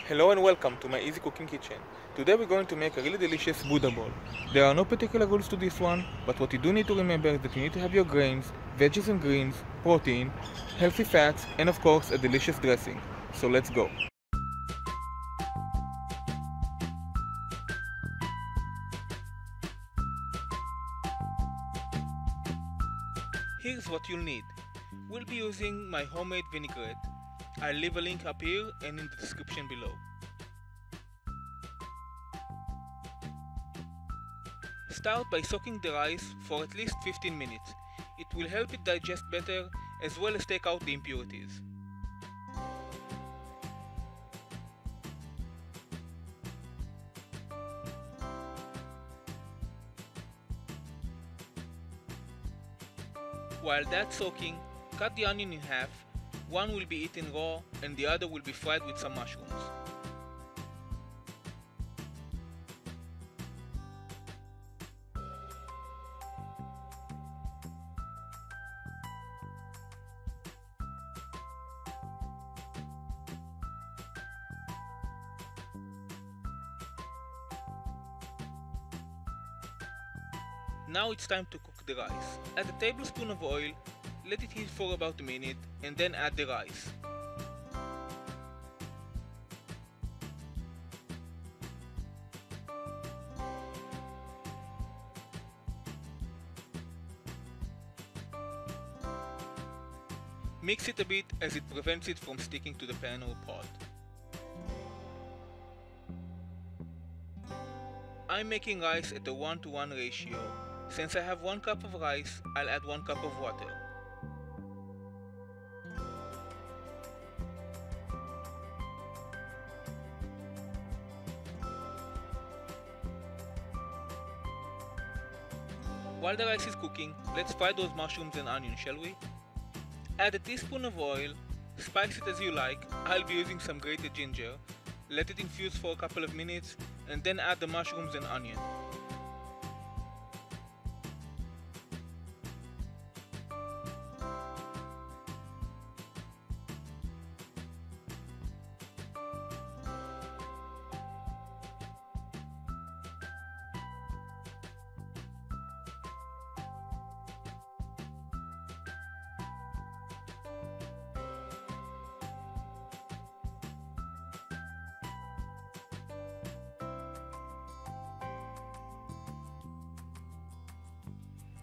Hello and welcome to my Easy Cooking kitchen. Today we're going to make a really delicious Buddha bowl. There are no particular rules to this one, but what you do need to remember is that you need to have your grains, veggies and greens, protein, healthy fats, and of course a delicious dressing. So let's go. Here's what you'll need. We'll be using my homemade vinaigrette. I'll leave a link up here and in the description below. Start by soaking the rice for at least 15 minutes. It will help it digest better as well as take out the impurities. While that's soaking, cut the onion in half. One will be eaten raw and the other will be fried with some mushrooms. Now it's time to cook the rice. Add a tablespoon of oil, let it heat for about a minute, and then add the rice. Mix it a bit as it prevents it from sticking to the pan or pot. I'm making rice at a 1:1 ratio. Since I have 1 cup of rice, I'll add 1 cup of water. While the rice is cooking, let's fry those mushrooms and onions, shall we? Add a teaspoon of oil, spice it as you like. I'll be using some grated ginger. Let it infuse for a couple of minutes and then add the mushrooms and onion.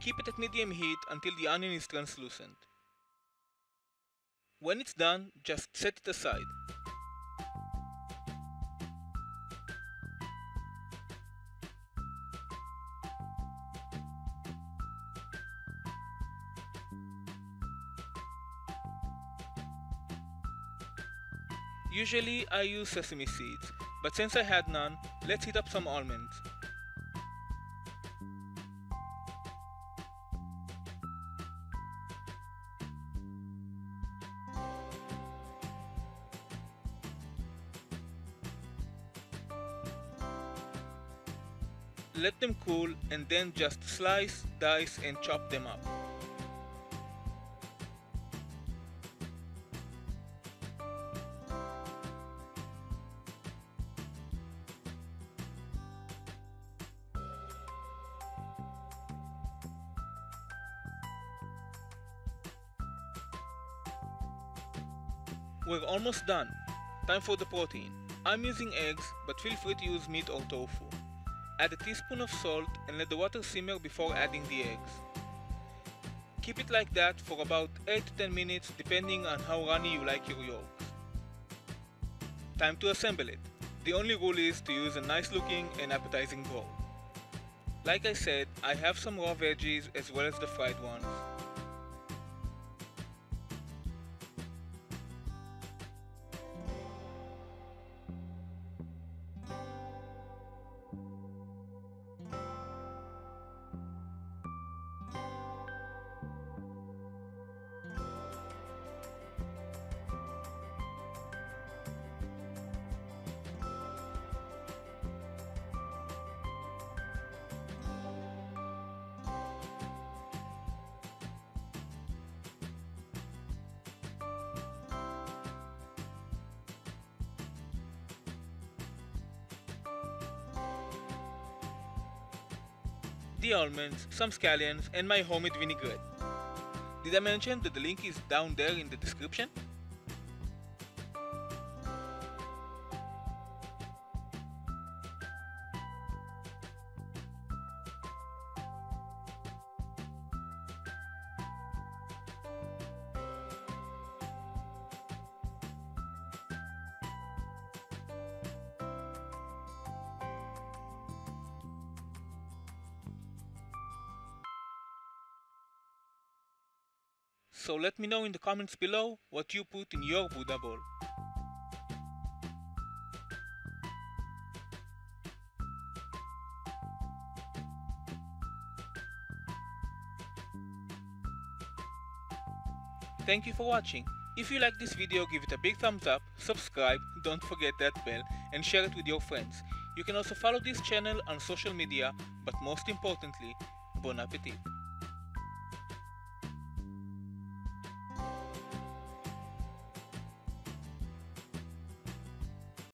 Keep it at medium heat until the onion is translucent. When it's done, just set it aside. Usually I use sesame seeds, but since I had none, let's heat up some almonds. Let them cool and then just slice, dice and chop them up. We're almost done. Time for the protein. I'm using eggs, but feel free to use meat or tofu. Add a teaspoon of salt and let the water simmer before adding the eggs. Keep it like that for about 8 to 10 minutes depending on how runny you like your yolks. Time to assemble it. The only rule is to use a nice looking and appetizing bowl. Like I said, I have some raw veggies as well as the fried ones. the almonds, some scallions, and my homemade vinaigrette. Did I mention that the link is down there in the description? So let me know in the comments below what you put in your Buddha bowl. Thank you for watching. If you like this video, give it a big thumbs up, subscribe, don't forget that bell, and share it with your friends. You can also follow this channel on social media, but most importantly, bon appetit!